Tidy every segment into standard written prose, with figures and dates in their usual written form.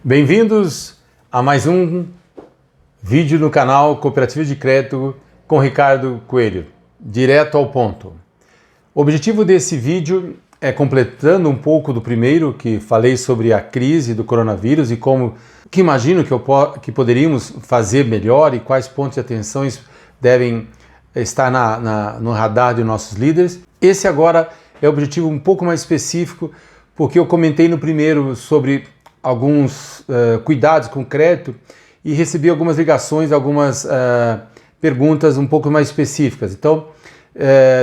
Bem-vindos a mais um vídeo no canal Cooperativa de Crédito com Ricardo Coelho, direto ao ponto. O objetivo desse vídeo é, completando um pouco do primeiro, que falei sobre a crise do coronavírus e como que imagino que poderíamos fazer melhor e quais pontos de atenção devem estar no radar de nossos líderes. Esse agora é o objetivo um pouco mais específico, porque eu comentei no primeiro sobre alguns cuidados com crédito e recebi algumas ligações, algumas perguntas um pouco mais específicas. Então,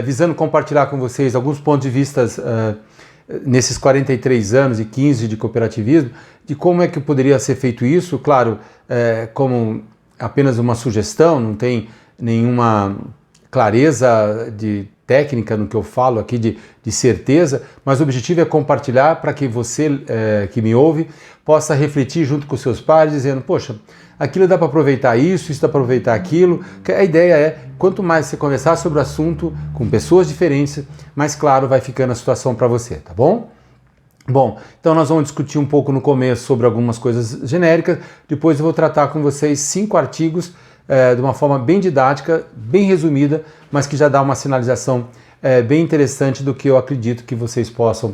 visando compartilhar com vocês alguns pontos de vista nesses 43 anos e 15 de cooperativismo, de como é que poderia ser feito isso, claro, como apenas uma sugestão, não tem nenhuma clareza de técnica no que eu falo aqui, de certeza, mas o objetivo é compartilhar para que você que me ouve possa refletir junto com seus pares, dizendo, poxa, aquilo dá para aproveitar isso dá para aproveitar aquilo. A ideia é, quanto mais você conversar sobre o assunto com pessoas diferentes, mais claro vai ficando a situação para você, tá bom? Bom, então nós vamos discutir um pouco no começo sobre algumas coisas genéricas, depois eu vou tratar com vocês 5 artigos de uma forma bem didática, bem resumida, mas que já dá uma sinalização bem interessante do que eu acredito que vocês possam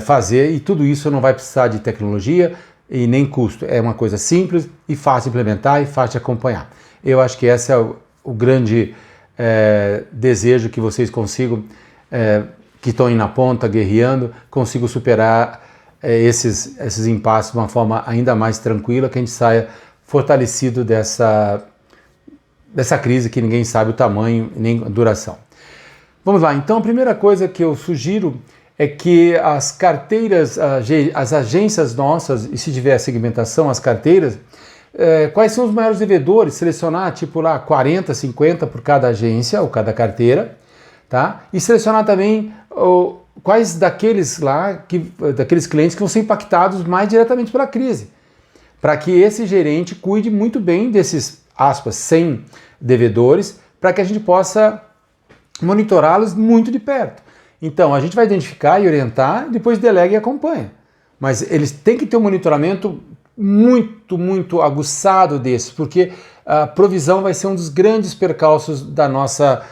fazer, e tudo isso não vai precisar de tecnologia e nem custo, é uma coisa simples e fácil de implementar e fácil de acompanhar. Eu acho que esse é o grande desejo, que vocês consigam, que estão aí na ponta, guerreando, consigam superar esses impasses de uma forma ainda mais tranquila, que a gente saia fortalecido dessa crise que ninguém sabe o tamanho nem a duração. Vamos lá, então a primeira coisa que eu sugiro é que as carteiras, as agências nossas, e se tiver segmentação, as carteiras, quais são os maiores devedores, selecionar tipo lá 40, 50 por cada agência ou cada carteira, tá? E selecionar também quais daqueles clientes que vão ser impactados mais diretamente pela crise, para que esse gerente cuide muito bem desses, aspas, 100 devedores, para que a gente possa monitorá-los muito de perto. Então, a gente vai identificar e orientar, depois delega e acompanha. Mas eles têm que ter um monitoramento muito, muito aguçado desses, porque a provisão vai ser um dos grandes percalços da nossa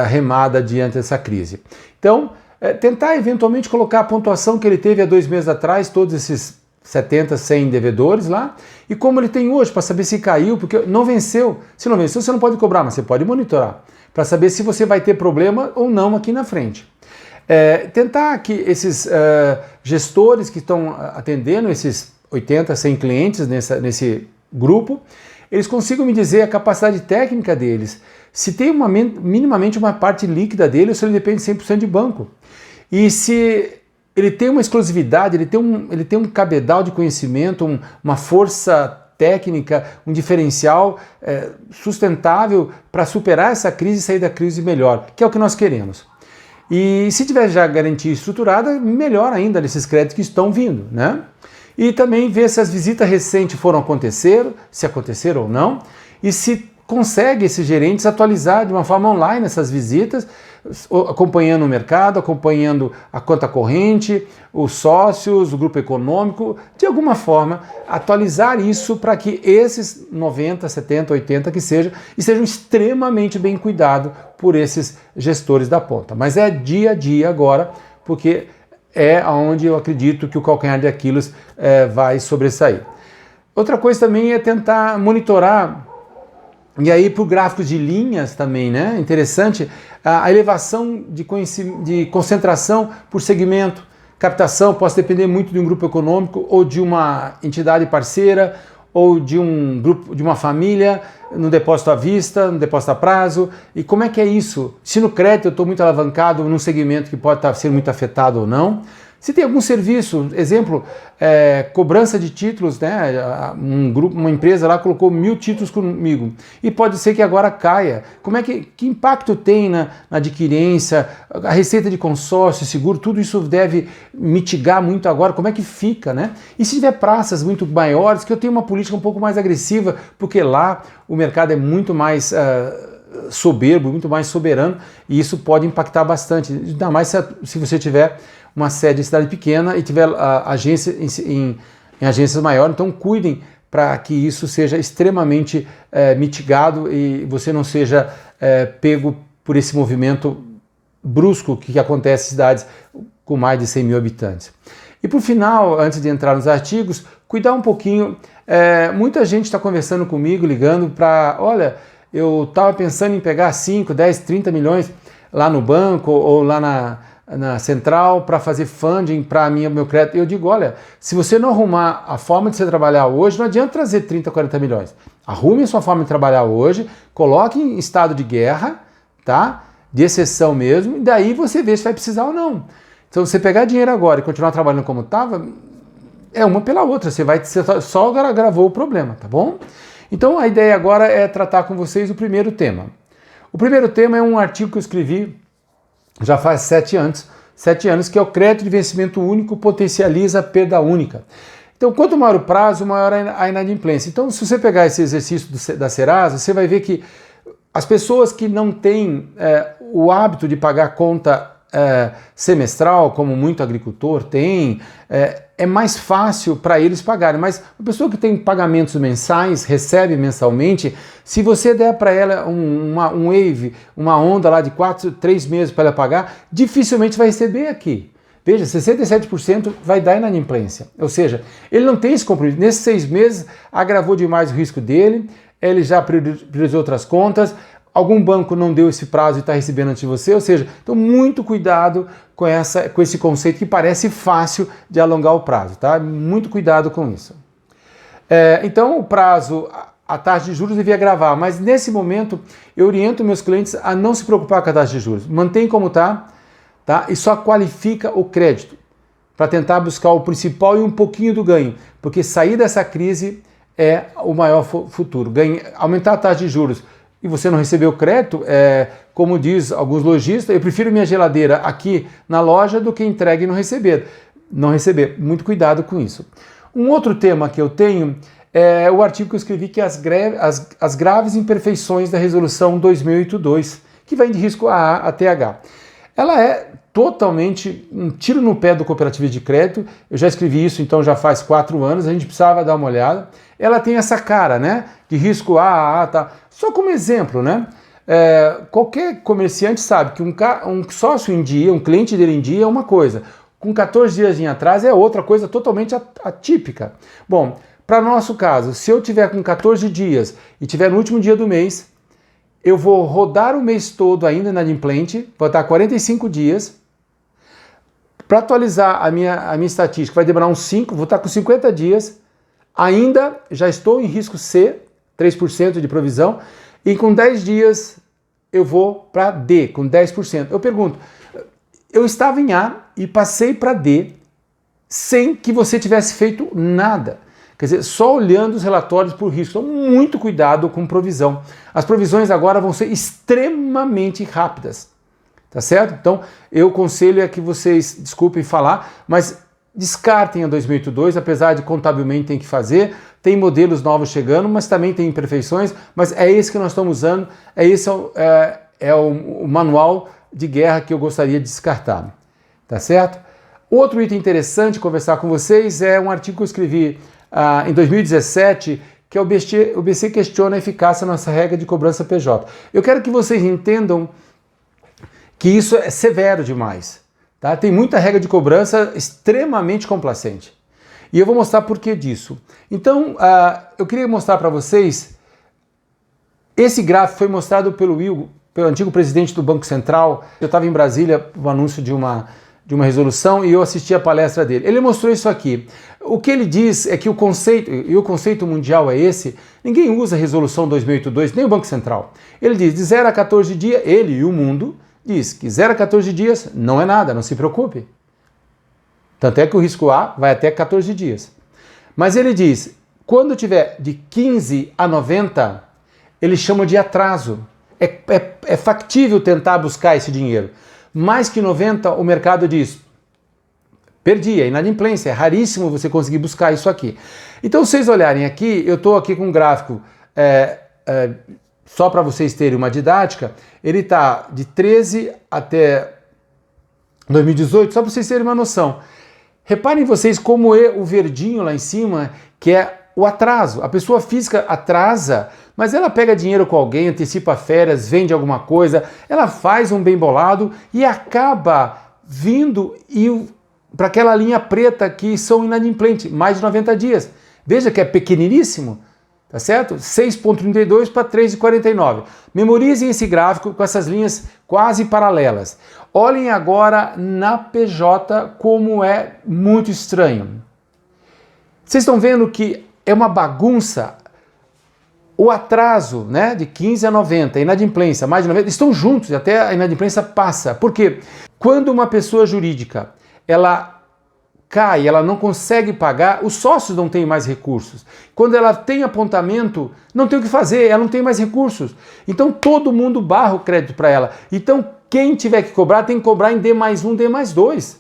remada diante dessa crise. Então, tentar eventualmente colocar a pontuação que ele teve há 2 meses atrás, todos esses 70, 100 devedores lá, e como ele tem hoje, para saber se caiu, porque não venceu. Se não venceu, você não pode cobrar, mas você pode monitorar, para saber se você vai ter problema ou não aqui na frente. Tentar que esses gestores que estão atendendo esses 80, 100 clientes nesse grupo, eles consigam me dizer a capacidade técnica deles, se tem minimamente uma parte líquida dele ou se ele depende 100% de banco. E se ele tem uma exclusividade, ele tem um cabedal de conhecimento, uma força técnica, um diferencial sustentável para superar essa crise e sair da crise melhor, que é o que nós queremos. E se tiver já garantia estruturada, melhor ainda nesses créditos que estão vindo, né? E também ver se as visitas recentes foram acontecer, se aconteceram ou não, e se consegue esses gerentes atualizar de uma forma online essas visitas, acompanhando o mercado, acompanhando a conta corrente, os sócios, o grupo econômico, de alguma forma atualizar isso para que esses 90, 70, 80 que sejam extremamente bem cuidados por esses gestores da ponta. Mas é dia a dia agora, porque é onde eu acredito que o calcanhar de Aquiles vai sobressair. Outra coisa também é tentar monitorar, e aí por gráficos de linhas também, né? Interessante, a elevação de concentração por segmento. Captação pode depender muito de um grupo econômico ou de uma entidade parceira ou de um grupo, de uma família, no depósito à vista, no depósito a prazo. E como é que é isso? Se no crédito eu estou muito alavancado num segmento que pode estar sendo muito afetado ou não. Se tem algum serviço, exemplo, cobrança de títulos, né? Uma empresa lá colocou 1000 títulos comigo e pode ser que agora caia. Como é que impacto tem na adquirência, a receita de consórcio, seguro, tudo isso deve mitigar muito agora. Como é que fica, né? E se tiver praças muito maiores, que eu tenho uma política um pouco mais agressiva, porque lá o mercado é muito mais soberbo, muito mais soberano, e isso pode impactar bastante, ainda mais se você tiver uma sede em cidade pequena e tiver agência em agências maiores, então cuidem para que isso seja extremamente mitigado e você não seja pego por esse movimento brusco que acontece em cidades com mais de 100 mil habitantes. E por final, antes de entrar nos artigos, cuidar um pouquinho, muita gente está conversando comigo, ligando para, olha, eu estava pensando em pegar 5, 10, 30 milhões lá no banco ou lá na central para fazer funding para meu crédito. Eu digo, olha, se você não arrumar a forma de você trabalhar hoje, não adianta trazer 30, 40 milhões. Arrume a sua forma de trabalhar hoje, coloque em estado de guerra, tá? De exceção mesmo, e daí você vê se vai precisar ou não. Então, você pegar dinheiro agora e continuar trabalhando como estava, é uma pela outra, você só agravou o problema, tá bom? Então, a ideia agora é tratar com vocês o primeiro tema. O primeiro tema é um artigo que eu escrevi já faz 7 anos, que é o crédito de vencimento único potencializa a perda única. Então, quanto maior o prazo, maior a inadimplência. Então, se você pegar esse exercício da Serasa, você vai ver que as pessoas que não têm o hábito de pagar conta semestral, como muito agricultor tem, é mais fácil para eles pagarem. Mas a pessoa que tem pagamentos mensais, recebe mensalmente, se você der para ela um wave, uma onda lá de 3 meses para ela pagar, dificilmente vai receber aqui. Veja, 67% vai dar inadimplência. Ou seja, ele não tem esse compromisso. Nesses 6 meses, agravou demais o risco dele, ele já priorizou outras contas, algum banco não deu esse prazo e está recebendo antes de você, ou seja, então muito cuidado com esse conceito que parece fácil de alongar o prazo, tá? Muito cuidado com isso. Então o prazo, a taxa de juros devia agravar, mas nesse momento eu oriento meus clientes a não se preocupar com a taxa de juros, mantém como tá? E só qualifica o crédito para tentar buscar o principal e um pouquinho do ganho, porque sair dessa crise é o maior futuro. Aumentar a taxa de juros e você não recebeu crédito, como diz alguns lojistas, eu prefiro minha geladeira aqui na loja do que entregue e não receber. Muito cuidado com isso. Um outro tema que eu tenho é o artigo que eu escrevi, que é as graves imperfeições da resolução 2008-2, que vai de risco AA a TH. Ela é totalmente um tiro no pé do cooperativismo de crédito. Eu já escrevi isso, então já faz 4 anos, a gente precisava dar uma olhada. Ela tem essa cara, né, de risco AA, tá? Só como exemplo, né, qualquer comerciante sabe que um sócio em dia, um cliente dele em dia é uma coisa, com 14 dias em atraso é outra coisa totalmente atípica. Bom, para nosso caso, se eu tiver com 14 dias e tiver no último dia do mês, eu vou rodar o mês todo ainda inadimplente, vou estar 45 dias. Para atualizar a minha estatística, vai demorar uns 5, vou estar com 50 dias. Ainda já estou em risco C, 3% de provisão, e com 10 dias eu vou para D, com 10%. Eu pergunto, eu estava em A e passei para D sem que você tivesse feito nada. Quer dizer, só olhando os relatórios por risco. Então, muito cuidado com provisão. As provisões agora vão ser extremamente rápidas, tá certo? Então, eu aconselho é que vocês, desculpem falar, mas descartem a 2008-2, apesar de contabilmente tem que fazer. Tem modelos novos chegando, mas também tem imperfeições, mas é esse que nós estamos usando, esse o manual de guerra que eu gostaria de descartar, tá certo? Outro item interessante conversar com vocês é um artigo que eu escrevi em 2017, que é o BC questiona a eficácia da nossa regra de cobrança PJ. Eu quero que vocês entendam que isso é severo demais. Tá? Tem muita regra de cobrança extremamente complacente. E eu vou mostrar por que disso. Então, eu queria mostrar para vocês, esse gráfico foi mostrado pelo antigo presidente do Banco Central. Eu estava em Brasília, o anúncio de uma resolução, e eu assisti a palestra dele. Ele mostrou isso aqui. O que ele diz é que o conceito mundial é esse, ninguém usa a resolução 2008-2, nem o Banco Central. Ele diz, de 0 a 14 dias, ele e o mundo diz que 0 a 14 dias não é nada, não se preocupe. Tanto é que o risco A vai até 14 dias. Mas ele diz, quando tiver de 15 a 90, ele chama de atraso. É factível tentar buscar esse dinheiro. Mais que 90, o mercado diz, perdi, é inadimplência, é raríssimo você conseguir buscar isso aqui. Então, se vocês olharem aqui, eu estou aqui com um gráfico, só para vocês terem uma didática, ele está de 13 até 2018, só para vocês terem uma noção. Reparem vocês como é o verdinho lá em cima, que é o atraso. A pessoa física atrasa, mas ela pega dinheiro com alguém, antecipa férias, vende alguma coisa, ela faz um bem bolado e acaba vindo para aquela linha preta que são inadimplentes, mais de 90 dias. Veja que é pequeniníssimo, tá certo? 6,32 para 3,49. Memorizem esse gráfico com essas linhas quase paralelas. Olhem agora na PJ como é muito estranho. Vocês estão vendo que é uma bagunça. O atraso, né, de 15 a 90, a inadimplência, mais de 90, estão juntos e até a inadimplência passa. Por quê? Quando uma pessoa jurídica, ela cai, ela não consegue pagar, os sócios não têm mais recursos. Quando ela tem apontamento, não tem o que fazer, ela não tem mais recursos. Então todo mundo barra o crédito para ela. Então quem tiver que cobrar, tem que cobrar em D+1, D+2.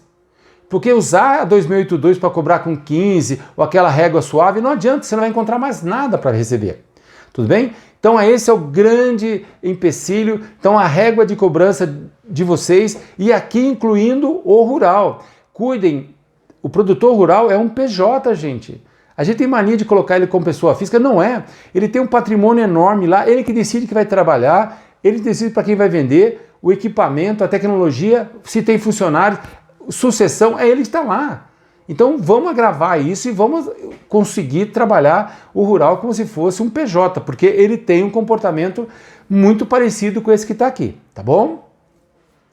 Porque usar a 2082 para cobrar com 15 ou aquela régua suave, não adianta, você não vai encontrar mais nada para receber. Tudo bem? Então esse é o grande empecilho. Então a régua de cobrança de vocês, e aqui incluindo o rural. Cuidem, o produtor rural é um PJ, gente. A gente tem mania de colocar ele como pessoa física, não é. Ele tem um patrimônio enorme lá, ele que decide que vai trabalhar, ele decide para quem vai vender, o equipamento, a tecnologia, se tem funcionários, sucessão, é ele que está lá. Então vamos agravar isso e vamos conseguir trabalhar o rural como se fosse um PJ, porque ele tem um comportamento muito parecido com esse que está aqui, tá bom?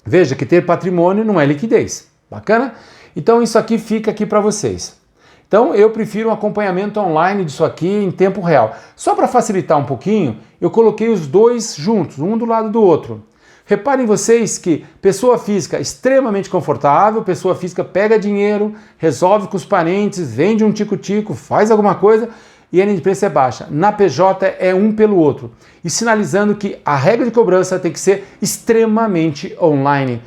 Veja que ter patrimônio não é liquidez, bacana? Então isso aqui fica aqui para vocês. Então eu prefiro um acompanhamento online disso aqui em tempo real. Só para facilitar um pouquinho, eu coloquei os dois juntos, um do lado do outro. Reparem vocês que pessoa física extremamente confortável, pessoa física pega dinheiro, resolve com os parentes, vende um tico-tico, faz alguma coisa e a inadimplência é baixa. Na PJ é um pelo outro. E sinalizando que a regra de cobrança tem que ser extremamente online.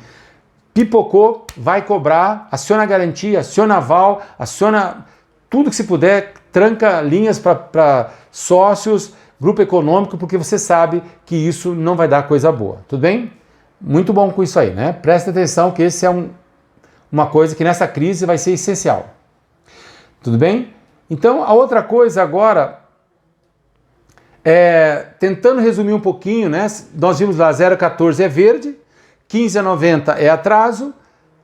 Pipocou, vai cobrar, aciona a garantia, aciona aval, aciona tudo que se puder, tranca linhas para sócios, grupo econômico, porque você sabe que isso não vai dar coisa boa, tudo bem? Muito bom com isso aí, né? Presta atenção que esse é uma coisa que nessa crise vai ser essencial, tudo bem? Então, a outra coisa agora, tentando resumir um pouquinho, né? Nós vimos lá 0,14 é verde, 15 a 90 é atraso,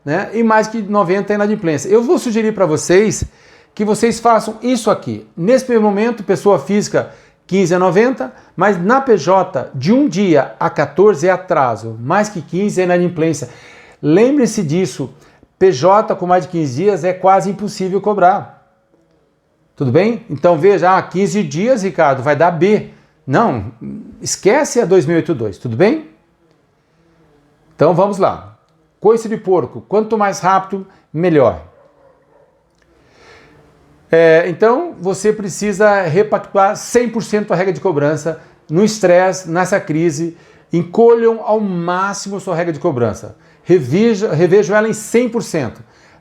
né? E mais que 90 é inadimplência. Eu vou sugerir para vocês que vocês façam isso aqui. Nesse primeiro momento, pessoa física 15 a 90, mas na PJ de 1 dia a 14 é atraso, mais que 15 é inadimplência. Lembre-se disso, PJ com mais de 15 dias é quase impossível cobrar. Tudo bem? Então veja, 15 dias, Ricardo, vai dar B. Não, esquece a 2082, tudo bem? Então vamos lá. Coice de porco, quanto mais rápido, melhor. Então você precisa repactuar 100% a regra de cobrança no estresse, nessa crise. Encolham ao máximo a sua regra de cobrança. Revejam ela em 100%.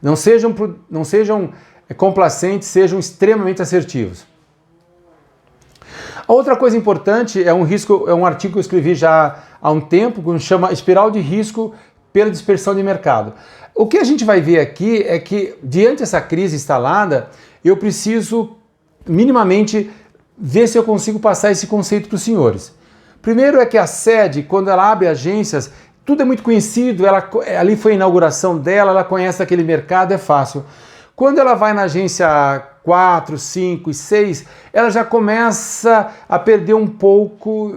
Não sejam complacentes, sejam extremamente assertivos. A outra coisa importante é um artigo que eu escrevi já há um tempo, que chama Espiral de Risco pela Dispersão de Mercado. O que a gente vai ver aqui é que, diante dessa crise instalada, eu preciso minimamente ver se eu consigo passar esse conceito para os senhores. Primeiro é que a sede, quando ela abre agências, tudo é muito conhecido, ali foi a inauguração dela, ela conhece aquele mercado, é fácil. Quando ela vai na agência 4, 5 e 6, ela já começa a perder um pouco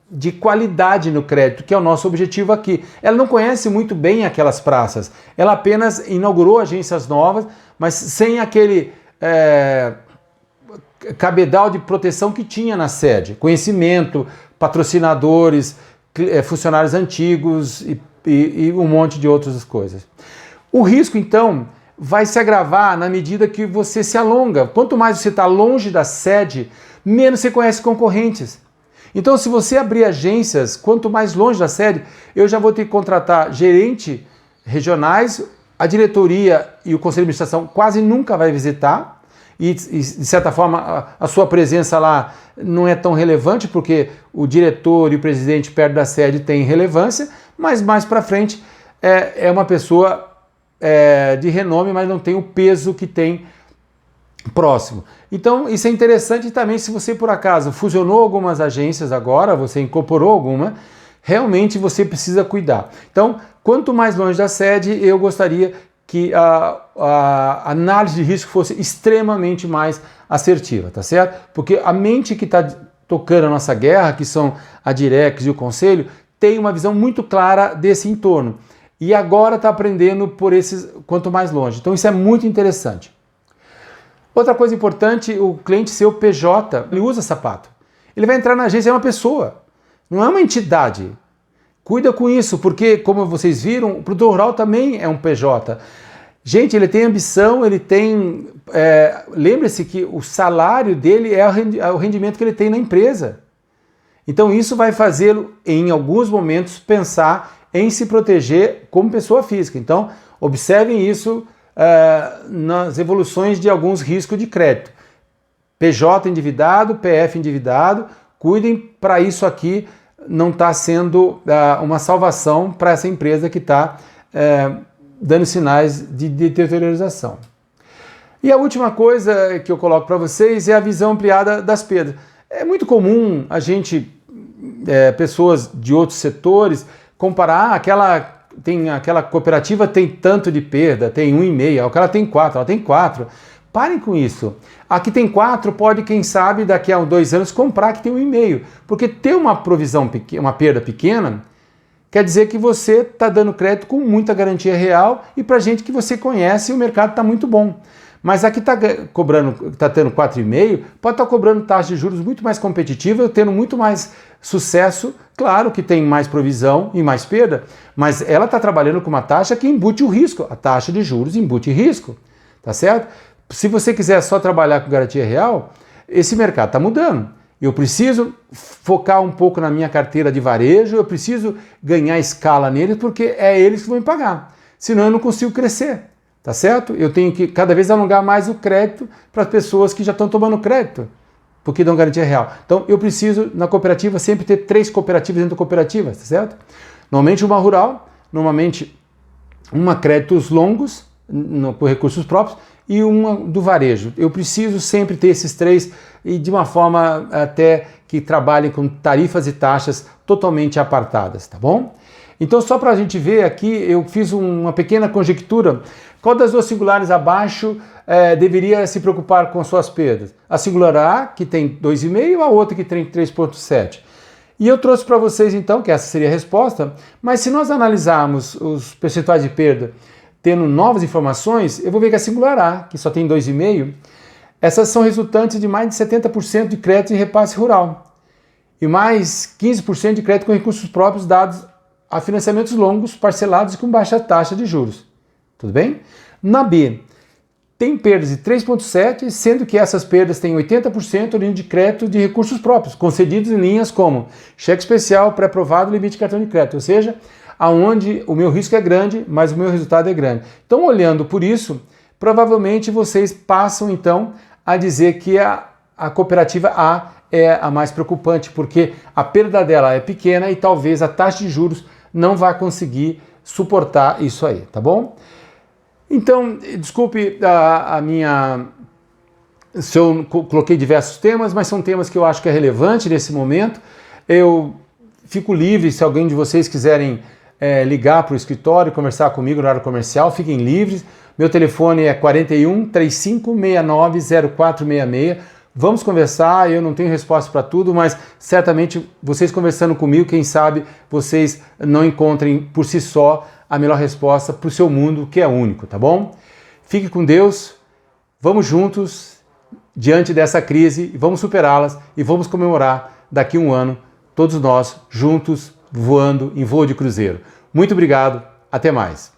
de qualidade no crédito, que é o nosso objetivo aqui. Ela não conhece muito bem aquelas praças, ela apenas inaugurou agências novas, mas sem aquele cabedal de proteção que tinha na sede, conhecimento, patrocinadores, funcionários antigos e um monte de outras coisas. O risco, então, vai se agravar na medida que você se alonga. Quanto mais você está longe da sede, menos você conhece concorrentes. Então, se você abrir agências, quanto mais longe da sede, eu já vou ter que contratar gerente regionais, a diretoria e o conselho de administração quase nunca vai visitar, e de certa forma a sua presença lá não é tão relevante, porque o diretor e o presidente perto da sede têm relevância, mas mais para frente é uma pessoa de renome, mas não tem o peso que tem próximo. Então isso é interessante também se você por acaso fusionou algumas agências agora, você incorporou alguma, realmente você precisa cuidar. Então, quanto mais longe da sede, eu gostaria que a análise de risco fosse extremamente mais assertiva, tá certo? Porque a mente que está tocando a nossa guerra, que são a Direx e o Conselho, tem uma visão muito clara desse entorno. E agora está aprendendo por esses quanto mais longe. Então isso é muito interessante. Outra coisa importante, o cliente seu PJ, ele usa sapato. Ele vai entrar na agência, é uma pessoa, não é uma entidade. Cuida com isso, porque como vocês viram, o produtor rural também é um PJ. Gente, ele tem ambição, ele tem... lembre-se que o salário dele é o rendimento que ele tem na empresa. Então isso vai fazê-lo, em alguns momentos, pensar em se proteger como pessoa física. Então, observem isso nas evoluções de alguns riscos de crédito. PJ endividado, PF endividado, cuidem para isso aqui não estar sendo uma salvação para essa empresa que está dando sinais de deteriorização. E a última coisa que eu coloco para vocês é a visão ampliada das perdas. É muito comum a gente, pessoas de outros setores, comparar aquela cooperativa tem tanto de perda, tem 1,5, aquela tem 4, ela tem 4. Parem com isso. Aqui tem 4, pode, quem sabe, daqui a 2 anos comprar que tem 1,5. Porque ter uma provisão, uma perda pequena, quer dizer que você está dando crédito com muita garantia real e para gente que você conhece o mercado está muito bom. Mas aqui está tendo 4,5, pode estar cobrando taxa de juros muito mais competitiva, tendo muito mais sucesso. Claro que tem mais provisão e mais perda, mas ela está trabalhando com uma taxa que embute o risco. A taxa de juros embute risco, tá certo? Se você quiser só trabalhar com garantia real, esse mercado está mudando. Eu preciso focar um pouco na minha carteira de varejo, eu preciso ganhar escala neles, porque é eles que vão me pagar. Senão eu não consigo crescer. Tá certo? Eu tenho que cada vez alongar mais o crédito para as pessoas que já estão tomando crédito, porque dão garantia real. Então eu preciso, na cooperativa, sempre ter 3 cooperativas dentro da cooperativa, tá certo? Normalmente uma rural, normalmente uma créditos longos, por recursos próprios, e uma do varejo. Eu preciso sempre ter esses 3 e de uma forma até que trabalhem com tarifas e taxas totalmente apartadas, tá bom? Então, só para a gente ver aqui, eu fiz uma pequena conjectura. Qual das 2 singulares abaixo deveria se preocupar com suas perdas? A singular A, que tem 2,5, a outra que tem 3,7. E eu trouxe para vocês, então, que essa seria a resposta, mas se nós analisarmos os percentuais de perda tendo novas informações, eu vou ver que a singular A, que só tem 2,5, essas são resultantes de mais de 70% de crédito em repasse rural e mais 15% de crédito com recursos próprios dados a financiamentos longos, parcelados e com baixa taxa de juros. Tudo bem? Na B, tem perdas de 3,7, sendo que essas perdas têm 80% linha de crédito de recursos próprios, concedidos em linhas como cheque especial, pré-aprovado e limite de cartão de crédito, ou seja, aonde o meu risco é grande, mas o meu resultado é grande. Então, olhando por isso, provavelmente vocês passam, então, a dizer que a cooperativa A é a mais preocupante, porque a perda dela é pequena e talvez a taxa de juros não vai conseguir suportar isso aí, tá bom? Então, desculpe se eu coloquei diversos temas, mas são temas que eu acho que é relevante nesse momento. Eu fico livre, se alguém de vocês quiserem ligar para o escritório e conversar comigo no horário comercial, fiquem livres. Meu telefone é 41 3569 0466. Vamos conversar, eu não tenho resposta para tudo, mas certamente vocês conversando comigo, quem sabe vocês não encontrem por si só a melhor resposta para o seu mundo, que é único, tá bom? Fique com Deus, vamos juntos diante dessa crise, vamos superá-las e vamos comemorar daqui a 1 ano, todos nós juntos voando em voo de cruzeiro. Muito obrigado, até mais.